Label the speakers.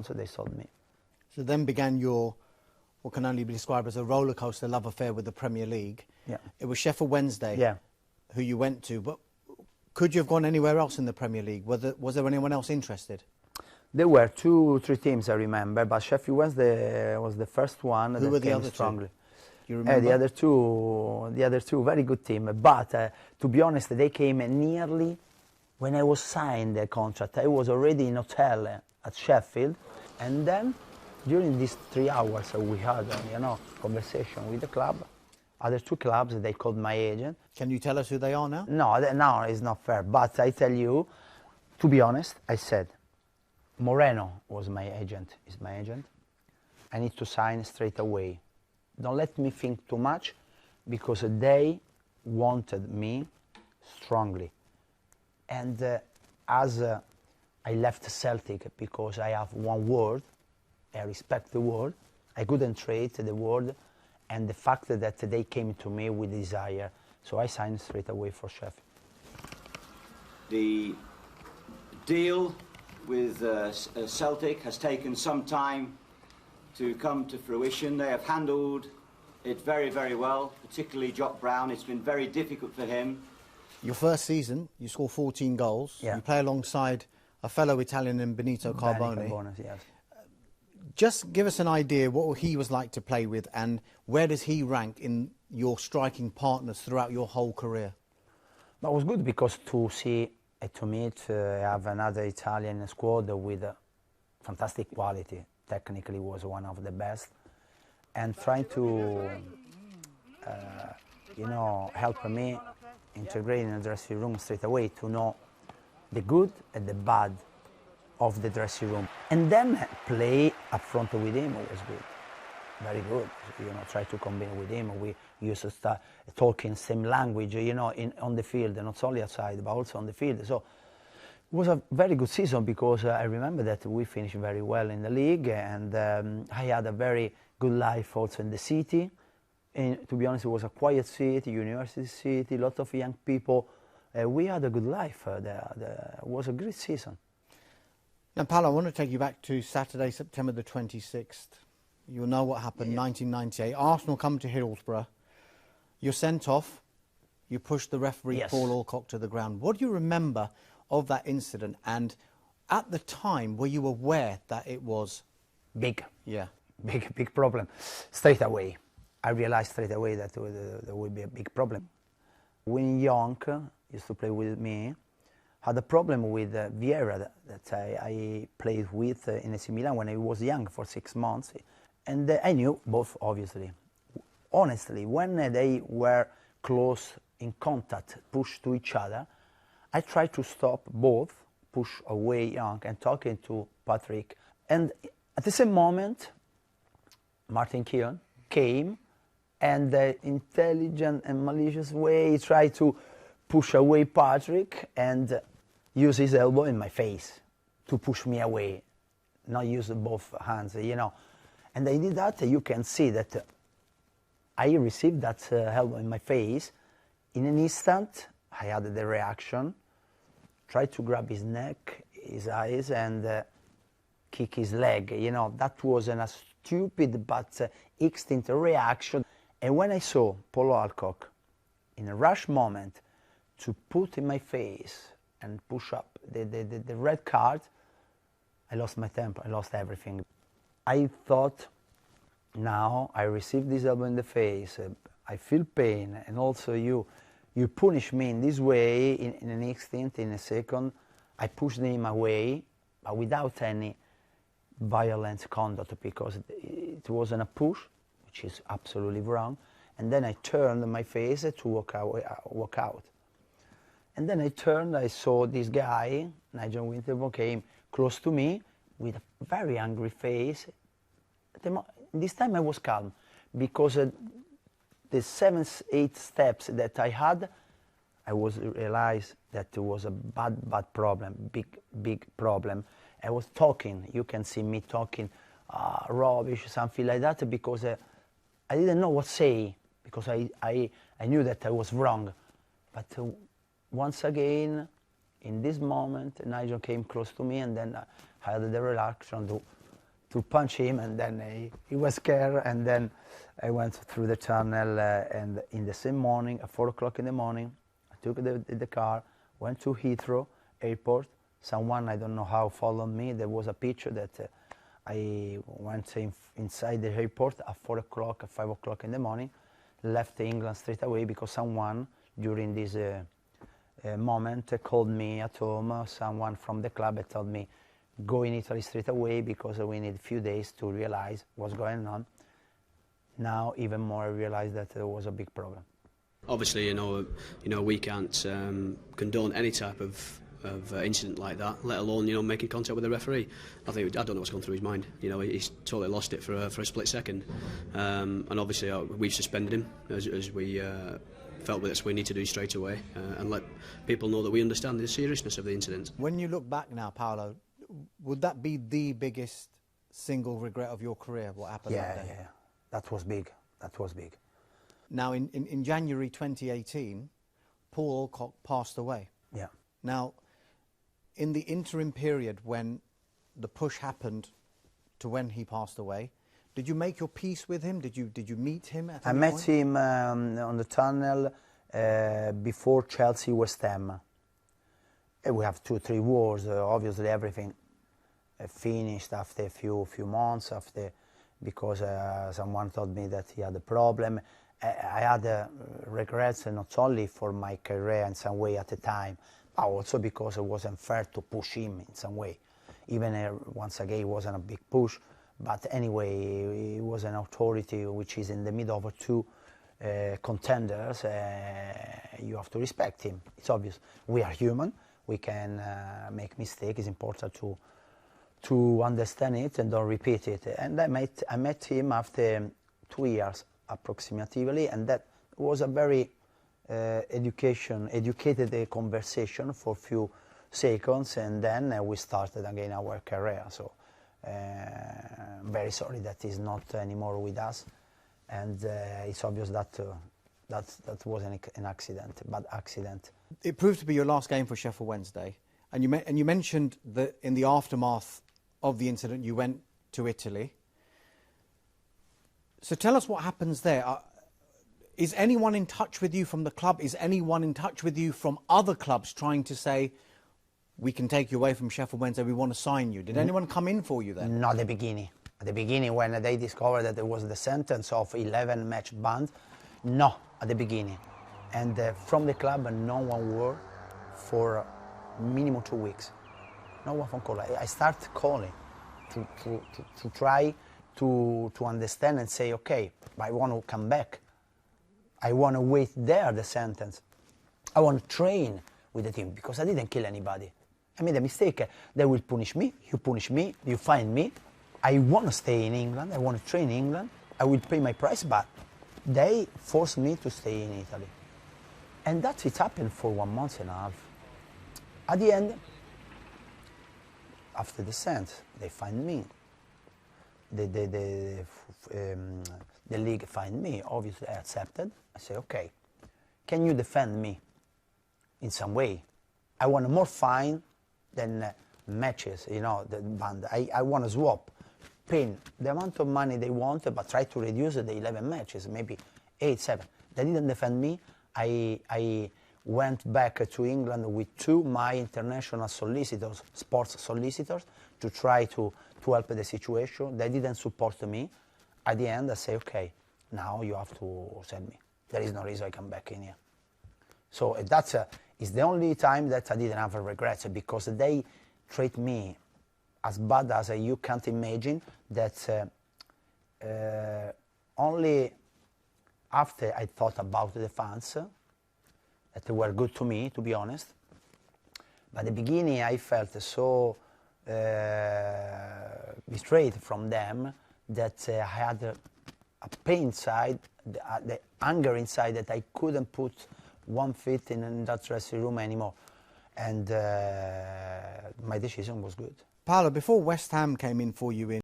Speaker 1: So they sold me.
Speaker 2: So then began your, what can only be described as a roller coaster love affair with the Premier League.
Speaker 1: Yeah.
Speaker 2: It was Sheffield Wednesday
Speaker 1: Yeah.
Speaker 2: who you went to, but could you have gone anywhere else in the Premier League? Was there anyone else interested?
Speaker 1: There were 2, 3 teams I remember, but Sheffield Wednesday was the first one.
Speaker 2: Who
Speaker 1: that
Speaker 2: were the
Speaker 1: came
Speaker 2: other
Speaker 1: strongly.
Speaker 2: two? Do you remember?
Speaker 1: The other two, very good team. But to be honest, they came nearly when I was signed the contract. I was already in hotel at Sheffield, and then during these 3 hours we had, conversation with the club. Other 2 clubs, they called my agent.
Speaker 2: Can you tell us who they are now?
Speaker 1: No, no, it's not fair. But I tell you, to be honest, I said, Moreno was my agent, is my agent. I need to sign straight away. Don't let me think too much, because they wanted me strongly. And as I left Celtic because I have one word, I respect the word, I couldn't trade the word, and the fact that they came to me with desire. So I signed straight away for Sheffield.
Speaker 3: The deal with Celtic has taken some time to come to fruition. They have handled it very, very well, particularly Jock Brown. It's been very difficult for him.
Speaker 2: Your first season, you score 14 goals.
Speaker 1: Yeah.
Speaker 2: You play alongside a fellow Italian in Benito Carboni.
Speaker 1: Yes.
Speaker 2: Just give us an idea what he was like to play with, and where does he rank in your striking partners throughout your whole career?
Speaker 1: But it was good because to see, to meet, have another Italian squad with fantastic quality. Technically was one of the best, and trying to, help me integrate in the dressing room straight away, to know the good and the bad of the dressing room, and then play up front with him was good, very good. Try to combine with him. We used to start talking same language, on the field, not only outside but also on the field. So it was a very good season, because I remember that we finished very well in the league, and I had a very good life also in the city. And to be honest, it was a quiet city, university city, a lot of young people. We had a good life there. It was a great season.
Speaker 2: Now, Paolo, I want to take you back to Saturday, September the 26th. You'll know what happened, 1998. Arsenal come to Hillsborough. You're sent off. You push the referee,
Speaker 1: Yes.
Speaker 2: Paul Alcock, to the ground. What do you remember of that incident? And at the time, were you aware that it was...
Speaker 1: Big.
Speaker 2: Yeah.
Speaker 1: Big problem. Straight away. I realized straight away that there would be a big problem. When Young used to play with me, had a problem with Vieira that I played with in AC Milan when I was young for 6 months. And I knew both, obviously. Honestly, when they were close in contact, pushed to each other, I tried to stop both, push away Young and talking to Patrick. And at the same moment, Martin Keown came, and the intelligent and malicious way he tried to push away Patrick and use his elbow in my face to push me away, not use both hands, And I did that. You can see that I received that elbow in my face. In an instant, I had the reaction, tried to grab his neck, his eyes, and kick his leg. That was a stupid but instant reaction. And when I saw Paolo Alcock, in a rush moment, to put in my face and push up the red card, I lost my temper, I lost everything. I thought, now I received this elbow in the face, I feel pain, and also you punish me in this way, in an instant, in a second. I pushed him away, but without any violent conduct, because it wasn't a push, which is absolutely wrong. And then I turned my face to walk out. And then I turned, I saw this guy, Nigel Winterborn, came close to me with a very angry face. This time I was calm, because the 7, 8 steps that I had, I realized that it was a bad problem, big problem. I was talking, you can see me talking rubbish, something like that, because I didn't know what to say, because I knew that I was wrong. But once again, in this moment, Nigel came close to me, and then I had the reaction to to punch him, and then he was scared, and then I went through the tunnel, and in the same morning, at 4 o'clock in the morning, I took the car, went to Heathrow Airport. Someone, I don't know how, followed me. There was a picture that I went inside the airport at 4 o'clock, at 5 o'clock in the morning, left England straight away because someone during this moment called me at home. Someone from the club had told me, go in Italy straight away because we need a few days to realize what's going on. Now, even more, I realized that there was a big problem.
Speaker 4: Obviously, you know, we can't condone any type of incident like that, let alone, you know, making contact with the referee. I don't know what's gone through his mind. You know, he's totally lost it for a split second, and obviously we've suspended him as we felt that we need to do straight away, and let people know that we understand the seriousness of the incident.
Speaker 2: When you look back now, Paolo, would that be the biggest single regret of your career, what happened that day?
Speaker 1: Yeah, that was big. That was big.
Speaker 2: Now, in January 2018, Paul Alcock passed away.
Speaker 1: Yeah.
Speaker 2: Now, in the interim period when the push happened to when he passed away, did you make your peace with him? Did you meet him at any point?
Speaker 1: I met him on the tunnel before Chelsea West Ham. We have 2-3 wars. Obviously, everything finished after a few months. Because someone told me that he had a problem. I had regrets not only for my career in some way at the time, but also because it wasn't fair to push him in some way. Even once again, it wasn't a big push, but anyway, he was an authority which is in the middle of two contenders. You have to respect him. It's obvious. We are human. We can make mistakes. It's important to understand it and don't repeat it. And I met him after 2 years approximately, and that was a very educated conversation for a few seconds, and then we started again our career. So I'm very sorry that he's not anymore with us, and it's obvious that that was an accident, bad accident.
Speaker 2: It proved to be your last game for Sheffield Wednesday, and you mentioned that in the aftermath of the incident you went to Italy. So tell us what happens there. Is anyone in touch with you from the club? Is anyone in touch with you from other clubs trying to say, we can take you away from Sheffield Wednesday, we want to sign you? Did anyone come in for you then?
Speaker 1: Not at the beginning. At the beginning, when they discovered that there was the sentence of 11-match ban, no, at the beginning. And from the club, no one word for minimum 2 weeks. No one phone call. I start calling to try to understand and say, okay, I want to come back. I want to wait there, the sentence. I want to train with the team because I didn't kill anybody. I made a mistake. They will punish me, you fine me. I want to stay in England, I want to train in England. I will pay my price, but they forced me to stay in Italy. And that's it happened for 1.5 months. At the end, after the sentence, they find me. The league find me. Obviously, I accepted. I say, okay, can you defend me in some way? I want more fine than matches, you know, the band. I want to swap, pay the amount of money they want, but try to reduce the 11 matches, maybe 8, 7. They didn't defend me. I went back to England with my international solicitors, sports solicitors, to try to help the situation. They didn't support me. At the end, I say, okay, now you have to send me. There is no reason I come back in here. So that's is the only time that I didn't have regrets, because they treat me as bad as you can't imagine. That only after I thought about the fans, that they were good to me, to be honest. But at the beginning, I felt so betrayed from them that I had a pain inside, the anger inside, that I couldn't put one foot in that dressing room anymore. And my decision was good.
Speaker 2: Paolo, before West Ham came in for you in